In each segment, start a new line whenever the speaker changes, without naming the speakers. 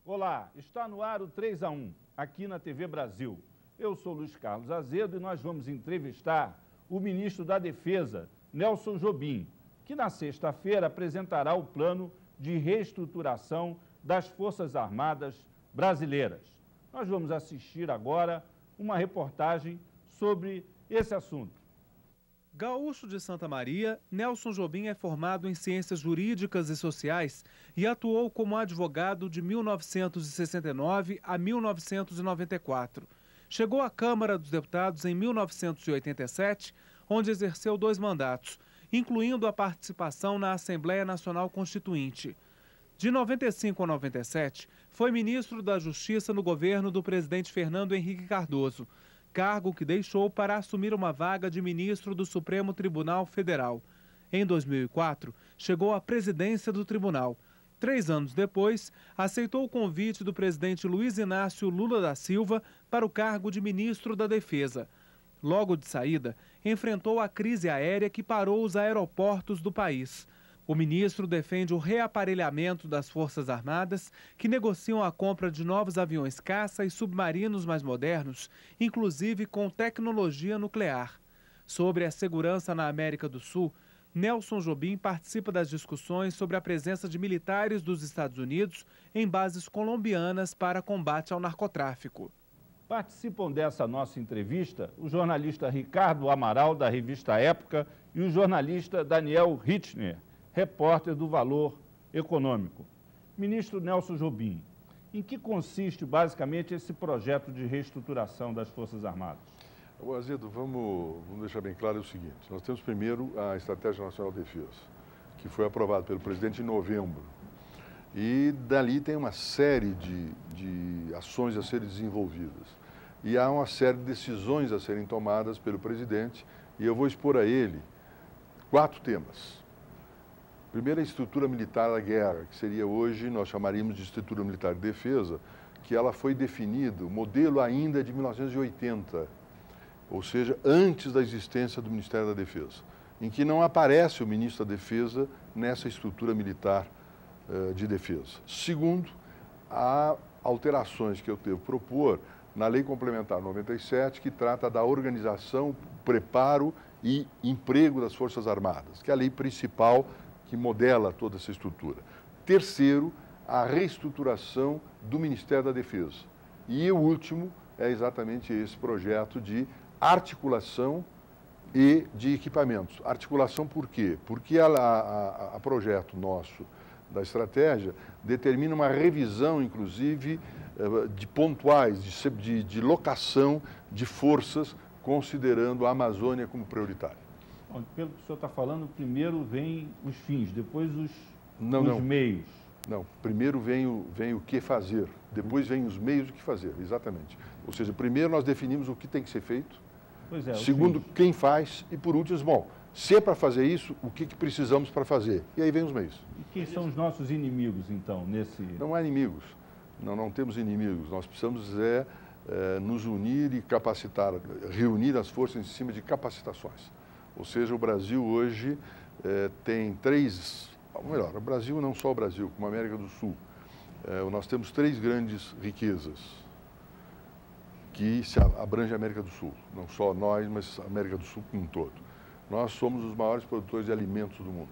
Olá, está no ar o 3 a 1, aqui na TV Brasil. Eu sou Luiz Carlos Azedo e nós vamos entrevistar o ministro da Defesa, Nelson Jobim, que na sexta-feira apresentará o plano de reestruturação das Forças Armadas brasileiras. Nós vamos assistir agora uma reportagem sobre esse assunto.
Gaúcho de Santa Maria, Nelson Jobim é formado em Ciências Jurídicas e Sociais e atuou como advogado de 1969 a 1994. Chegou à Câmara dos Deputados em 1987, onde exerceu 2 mandatos, incluindo a participação na Assembleia Nacional Constituinte. De 95 a 97, foi ministro da Justiça no governo do presidente Fernando Henrique Cardoso, cargo que deixou para assumir uma vaga de ministro do Supremo Tribunal Federal. Em 2004, chegou à presidência do tribunal. 3 anos depois, aceitou o convite do presidente Luiz Inácio Lula da Silva para o cargo de ministro da Defesa. Logo de saída, enfrentou a crise aérea que parou os aeroportos do país. O ministro defende o reaparelhamento das Forças Armadas, que negociam a compra de novos aviões caça e submarinos mais modernos, inclusive com tecnologia nuclear. Sobre a segurança na América do Sul, Nelson Jobim participa das discussões sobre a presença de militares dos Estados Unidos em bases colombianas para combate ao narcotráfico.
Participam dessa nossa entrevista o jornalista Ricardo Amaral, da revista Época, e o jornalista Daniel Hitchner, repórter do Valor Econômico. Ministro Nelson Jobim, em que consiste basicamente esse projeto de reestruturação das Forças Armadas?
Azedo, vamos deixar bem claro o seguinte: nós temos primeiro a Estratégia Nacional de Defesa, que foi aprovada pelo presidente em novembro. E dali tem uma série de ações a serem desenvolvidas. E há uma série de decisões a serem tomadas pelo presidente, e eu vou expor a ele 4 temas. Primeiro, a estrutura militar da guerra, que seria hoje, nós chamaríamos de estrutura militar de defesa, que ela foi definida, o modelo ainda é de 1980, ou seja, antes da existência do Ministério da Defesa, em que não aparece o ministro da Defesa nessa estrutura militar de defesa. Segundo, há alterações que eu devo propor na Lei Complementar 97, que trata da organização, preparo e emprego das Forças Armadas, que é a lei principal que modela toda essa estrutura. Terceiro, a reestruturação do Ministério da Defesa. E o último é exatamente esse projeto de articulação e de equipamentos. Articulação por quê? Porque a projeto nosso da estratégia determina uma revisão, inclusive, de pontuais, de locação de forças, considerando a Amazônia como prioritária.
Bom, pelo que o senhor está falando, primeiro vem os fins, depois os meios.
Não, primeiro vem o que fazer, depois vem os meios do que fazer, exatamente. Ou seja, primeiro nós definimos o que tem que ser feito, segundo, quem faz, e por último, bom, se é para fazer isso, o que precisamos para fazer? E aí vem os meios.
E quem são os nossos inimigos, então, nesse...
Não há inimigos, não temos inimigos, nós precisamos nos unir e capacitar, reunir as forças em cima de capacitações. Ou seja, o Brasil hoje tem 3, ou melhor, o Brasil, não só o Brasil, como a América do Sul, nós temos 3 grandes riquezas que se abrangem a América do Sul, não só nós, mas a América do Sul como um todo. Nós somos os maiores produtores de alimentos do mundo.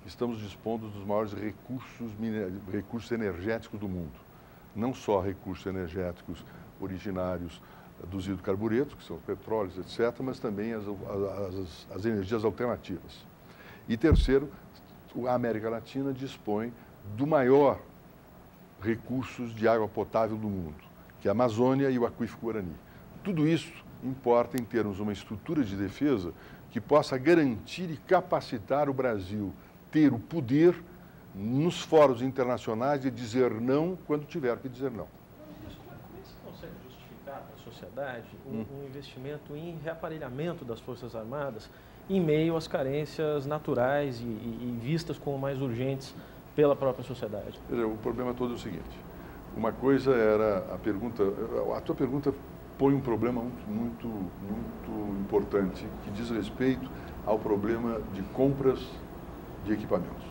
Estamos dispondo dos maiores recursos energéticos do mundo. Não só recursos energéticos originários dos hidrocarburetos, que são os petróleos, etc., mas também as energias alternativas. E terceiro, a América Latina dispõe do maior recursos de água potável do mundo, que é a Amazônia e o aquífero Guarani. Tudo isso importa em termos de uma estrutura de defesa que possa garantir e capacitar o Brasil, ter o poder nos fóruns internacionais de dizer não quando tiver que dizer não.
Como é que se consegue justificar para a sociedade um investimento em reaparelhamento das Forças Armadas em meio às carências naturais e vistas como mais urgentes pela própria sociedade?
O problema todo é o seguinte: uma coisa era a tua pergunta põe um problema muito importante que diz respeito ao problema de compras de equipamentos.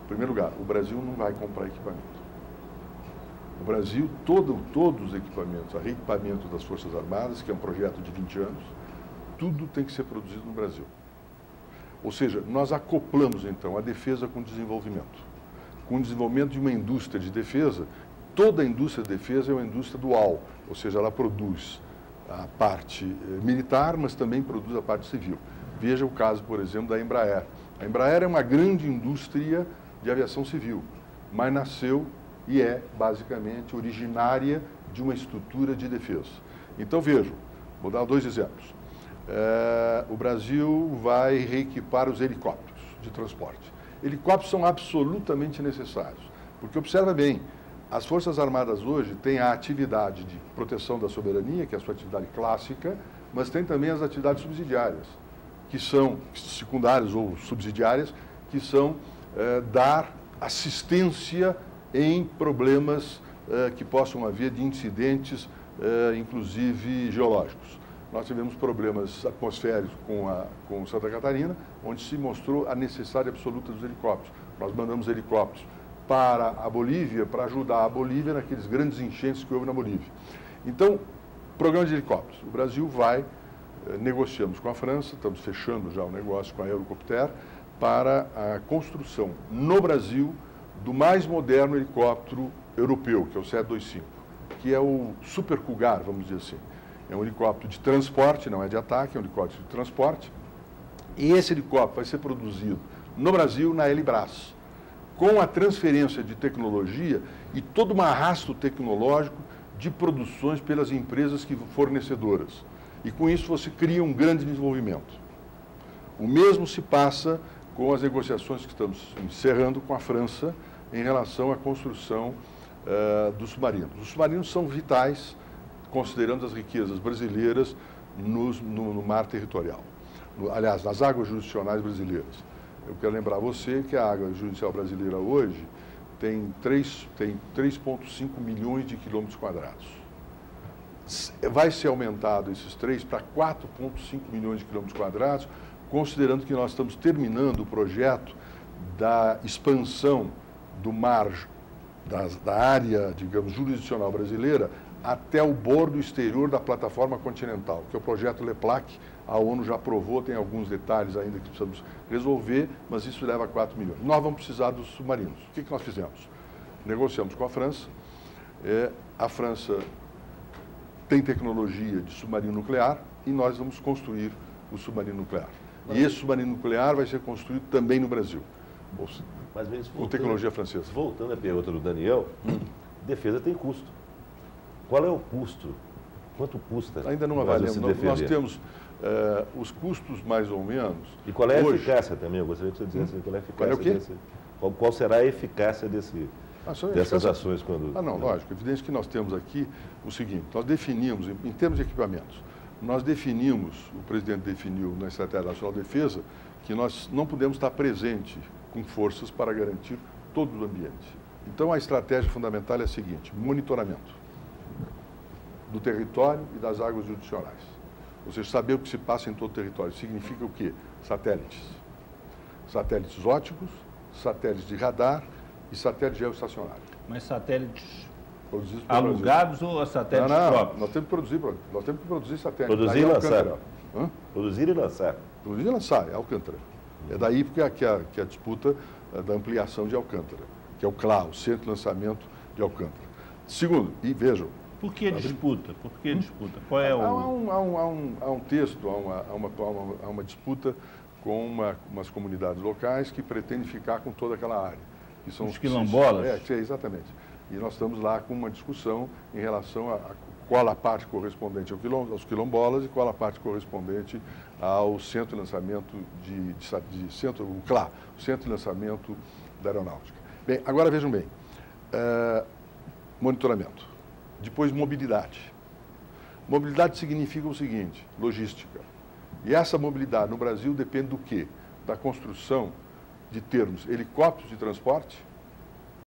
Em primeiro lugar, o Brasil não vai comprar equipamento. O Brasil, todos os equipamentos, o reequipamento das Forças Armadas, que é um projeto de 20 anos, tudo tem que ser produzido no Brasil. Ou seja, nós acoplamos, então, a defesa com o desenvolvimento. Com o desenvolvimento de uma indústria de defesa, toda a indústria de defesa é uma indústria dual, ou seja, ela produz a parte militar, mas também produz a parte civil. Veja o caso, por exemplo, da Embraer. A Embraer é uma grande indústria de aviação civil, mas nasceu e é, basicamente, originária de uma estrutura de defesa. Então, vejam, vou dar 2 exemplos. O Brasil vai reequipar os helicópteros de transporte. Helicópteros são absolutamente necessários, porque, observa bem, as Forças Armadas hoje têm a atividade de proteção da soberania, que é a sua atividade clássica, mas tem também as atividades subsidiárias, que são secundárias ou subsidiárias, que são dar assistência em problemas que possam haver de incidentes, inclusive geológicos. Nós tivemos problemas atmosféricos com Santa Catarina, onde se mostrou a necessidade absoluta dos helicópteros. Nós mandamos helicópteros para a Bolívia, para ajudar a Bolívia naqueles grandes enchentes que houve na Bolívia. Então, programa de helicópteros. O Brasil vai, negociamos com a França, estamos fechando já o negócio com a Eurocopter, para a construção no Brasil do mais moderno helicóptero europeu, que é o 725, que é o Super Cougar, vamos dizer assim. É um helicóptero de transporte, não é de ataque, é um helicóptero de transporte. E esse helicóptero vai ser produzido no Brasil, na Elibras, com a transferência de tecnologia e todo um arrasto tecnológico de produções pelas empresas que fornecedoras. E com isso você cria um grande desenvolvimento. O mesmo se passa com as negociações que estamos encerrando com a França em relação à construção dos submarinos. Os submarinos são vitais, considerando as riquezas brasileiras no mar territorial. Aliás, nas águas jurisdicionais brasileiras. Eu quero lembrar a você que a água judicial brasileira hoje tem 3,5 milhões de quilômetros quadrados. Vai ser aumentado esses 3 para 4,5 milhões de quilômetros quadrados, considerando que nós estamos terminando o projeto da expansão do mar, da área, digamos, jurisdicional brasileira, até o bordo exterior da plataforma continental, que é o projeto LEPLAC. A ONU já aprovou, tem alguns detalhes ainda que precisamos resolver, mas isso leva a 4 milhões. Nós vamos precisar dos submarinos. O que nós fizemos? Negociamos com a França. A França tem tecnologia de submarino nuclear e nós vamos construir o submarino nuclear. E esse submarino nuclear vai ser construído também no Brasil, com tecnologia francesa.
Voltando à pergunta do Daniel, defesa tem custo. Qual é o custo? Quanto custa?
Ainda não avaliamos. Nós temos os custos mais ou menos.
E qual é a eficácia também? Eu gostaria que você dissesse qual é a eficácia qual será a eficácia dessas ações quando.
Não, lógico. É evidente que nós temos aqui o seguinte: nós definimos, em termos de equipamentos, o presidente definiu na Estratégia Nacional de Defesa que nós não podemos estar presente com forças para garantir todo o ambiente. Então a estratégia fundamental é a seguinte: monitoramento do território e das águas jurisdicionais. Ou seja, saber o que se passa em todo o território. Significa o quê? Satélites. Satélites óticos, satélites de radar e satélites geoestacionários.
Mas satélites alugados ou satélites próprios?
Nós temos que produzir satélites.
Produzir e lançar. Produzir e lançar.
Produzir e lançar, é Alcântara. É daí que a disputa da ampliação de Alcântara, que é o CLA, o Centro de Lançamento de Alcântara. Segundo, e vejam...
Por que disputa? Por que disputa? Qual é o...
Há um texto, há uma disputa com umas comunidades locais que pretendem ficar com toda aquela área. Que são
os quilombolas?
Exatamente. E nós estamos lá com uma discussão em relação a qual a parte correspondente aos quilombolas e qual a parte correspondente ao Centro de Lançamento o CLA, o Centro de Lançamento da Aeronáutica. Bem, agora vejam bem, monitoramento. Depois, mobilidade. Mobilidade significa o seguinte: logística. E essa mobilidade no Brasil depende do quê? Da construção de termos helicópteros de transporte